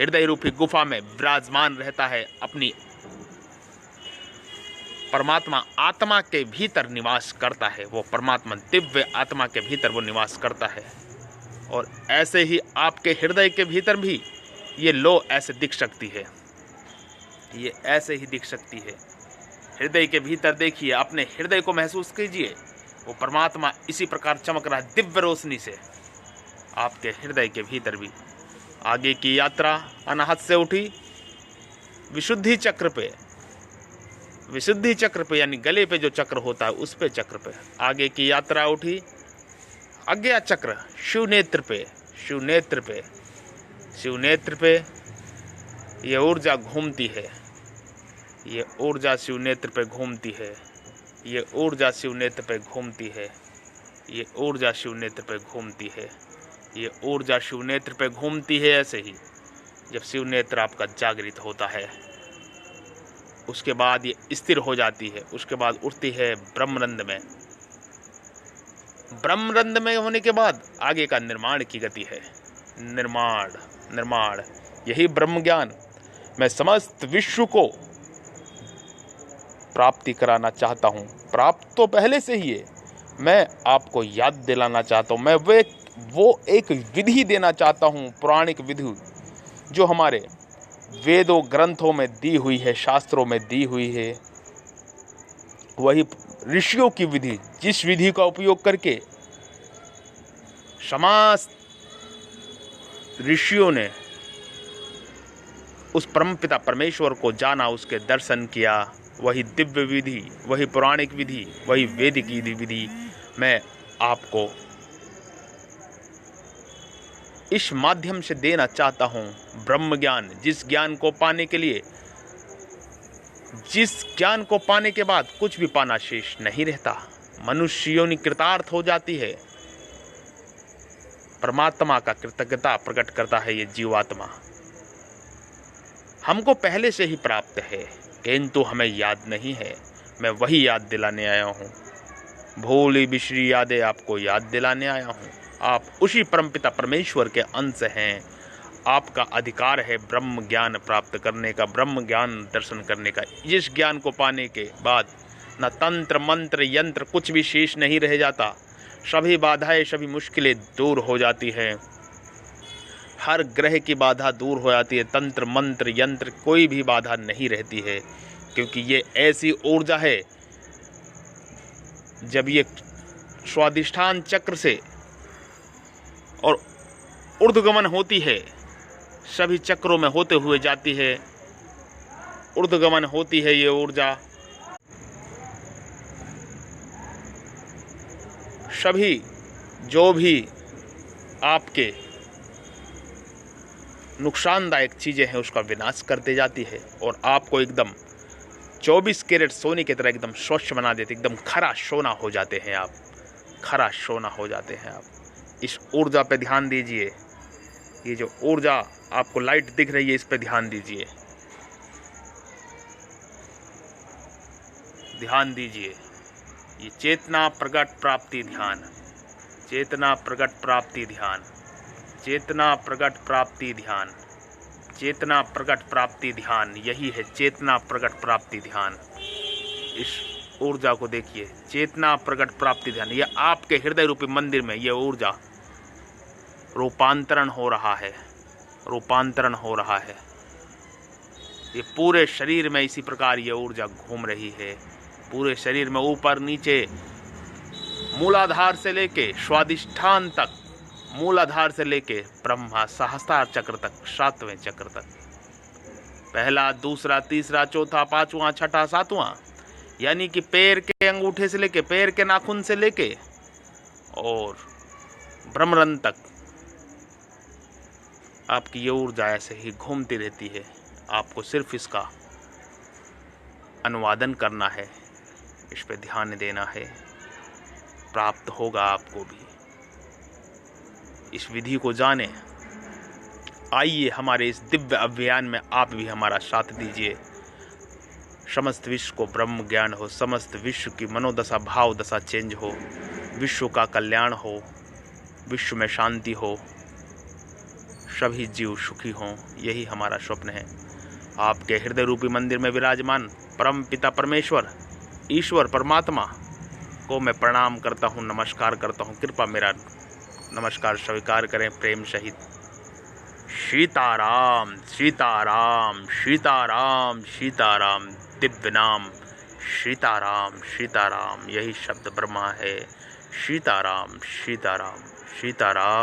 हृदय रूपी गुफा में विराजमान रहता है, अपनी परमात्मा आत्मा के भीतर निवास करता है। वो परमात्मा दिव्य आत्मा के भीतर वो निवास करता है। और ऐसे ही आपके हृदय के भीतर भी ये लो ऐसे दिख सकती है, ये ऐसे ही दिख सकती है। हृदय के भीतर देखिए, अपने हृदय को महसूस कीजिए, वो परमात्मा इसी प्रकार चमक रहा है दिव्य रोशनी से आपके हृदय के भीतर भी। आगे की यात्रा अनाहत से उठी विशुद्धि चक्र पे, विशुद्धि चक्र पे यानी गले पे जो चक्र होता है उस पे चक्र पे आगे की यात्रा उठी। अज्ञा चक्र शिव नेत्र पे, शिव नेत्र पे, शिव नेत्र पे ये ऊर्जा घूमती है, ये ऊर्जा शिव नेत्र पे घूमती है, ये ऊर्जा शिव नेत्र पे घूमती है, ये ऊर्जा शिव नेत्र पे घूमती है, ये ऊर्जा शिव नेत्र पे घूमती है। ऐसे ही जब शिव नेत्र आपका जागृत होता है उसके बाद ये स्थिर हो जाती है, उसके बाद उठती है ब्रह्मरंध्र में। ब्रह्मरंध्र में होने के बाद आगे का निर्माण की गति है। निर्माण, निर्माण, यही ब्रह्म ज्ञान मैं समस्त विश्व को प्राप्ति कराना चाहता हूँ। प्राप्त तो पहले से ही है, मैं आपको याद दिलाना चाहता हूँ। मैं वो एक विधि देना चाहता हूँ, पौराणिक विधि जो हमारे वेदों ग्रंथों में दी हुई है, शास्त्रों में दी हुई है। वही ऋषियों की विधि, जिस विधि का उपयोग करके समस्त ऋषियों ने उस परमपिता परमेश्वर को जाना, उसके दर्शन किया। वही दिव्य विधि, वही पौराणिक विधि, वही वैदिक विधि मैं आपको इस माध्यम से देना चाहता हूँ। ब्रह्म ज्ञान, जिस ज्ञान को पाने के लिए, जिस ज्ञान को पाने के बाद कुछ भी पाना शेष नहीं रहता, मनुष्य योनि कृतार्थ हो जाती है। परमात्मा का कृतज्ञता प्रकट करता है ये जीवात्मा। हमको पहले से ही प्राप्त है किंतु हमें याद नहीं है। मैं वही याद दिलाने आया हूँ, भोली बिश्री यादें आपको याद दिलाने आया हूँ। आप उसी परमपिता परमेश्वर के अंश हैं। आपका अधिकार है ब्रह्म ज्ञान प्राप्त करने का, ब्रह्म ज्ञान दर्शन करने का। जिस ज्ञान को पाने के बाद न तंत्र मंत्र यंत्र कुछ भी शेष नहीं रह जाता, सभी बाधाएं, सभी मुश्किलें दूर हो जाती हैं। हर ग्रह की बाधा दूर हो जाती है, तंत्र मंत्र यंत्र कोई भी बाधा नहीं रहती है, क्योंकि ये ऐसी ऊर्जा है जब ये स्वादिष्ठान चक्र से और ऊर्ध्वगमन होती है, सभी चक्रों में होते हुए जाती है, ऊर्ध्वगमन होती है ये ऊर्जा। सभी जो भी आपके नुकसानदायक चीजें हैं उसका विनाश करते जाती है और आपको एकदम 24 कैरेट सोने की तरह एकदम स्वच्छ बना देते, एकदम खरा सोना हो जाते हैं आप, खरा सोना हो जाते हैं आप। इस ऊर्जा पे ध्यान दीजिए। ये जो ऊर्जा आपको लाइट दिख रही है, इस पे ध्यान दीजिए, ध्यान दीजिए। ये चेतना प्रकट प्राप्ति ध्यान, चेतना प्रकट प्राप्ति ध्यान, चेतना प्रकट प्राप्ति ध्यान, चेतना प्रकट प्राप्ति ध्यान, यही है चेतना प्रकट प्राप्ति ध्यान। इस ऊर्जा को देखिए, चेतना प्रकट प्राप्ति ध्यान। ये आपके हृदय रूपी मंदिर में ये ऊर्जा रूपांतरण हो रहा है, रूपांतरण हो रहा है। ये पूरे शरीर में इसी प्रकार ये ऊर्जा घूम रही है, पूरे शरीर में ऊपर नीचे, मूलाधार से लेके स्वादिष्ठान तक, मूलाधार से लेके ब्रह्मा सहस्त्रार चक्र तक, 7वें चक्र तक, पहला, दूसरा, तीसरा, चौथा, पांचवा, छठा, सातवां, यानी कि पैर के अंगूठे से लेके, पैर के नाखून से लेके और ब्रह्मरंध्र तक आपकी ये ऊर्जा ऐसे ही घूमती रहती है। आपको सिर्फ इसका अनुवादन करना है, इस पे ध्यान देना है, प्राप्त होगा आपको भी। इस विधि को जाने। आइए हमारे इस दिव्य अभियान में आप भी हमारा साथ दीजिए। समस्त विश्व को ब्रह्म ज्ञान हो, समस्त विश्व की मनोदशा भाव दशा चेंज हो, विश्व का कल्याण हो, विश्व में शांति हो, सभी जीव सुखी हों, यही हमारा स्वप्न है। आपके हृदय रूपी मंदिर में विराजमान परम पिता परमेश्वर, ईश्वर परमात्मा को मैं प्रणाम करता हूँ, नमस्कार करता हूँ। कृपा मेरा नमस्कार स्वीकार करें प्रेम सहित। सीताराम सीताराम सीताराम सीताराम, दिव्य नाम सीताराम सीताराम, यही शब्द ब्रह्मा है। सीताराम सीताराम सीताराम।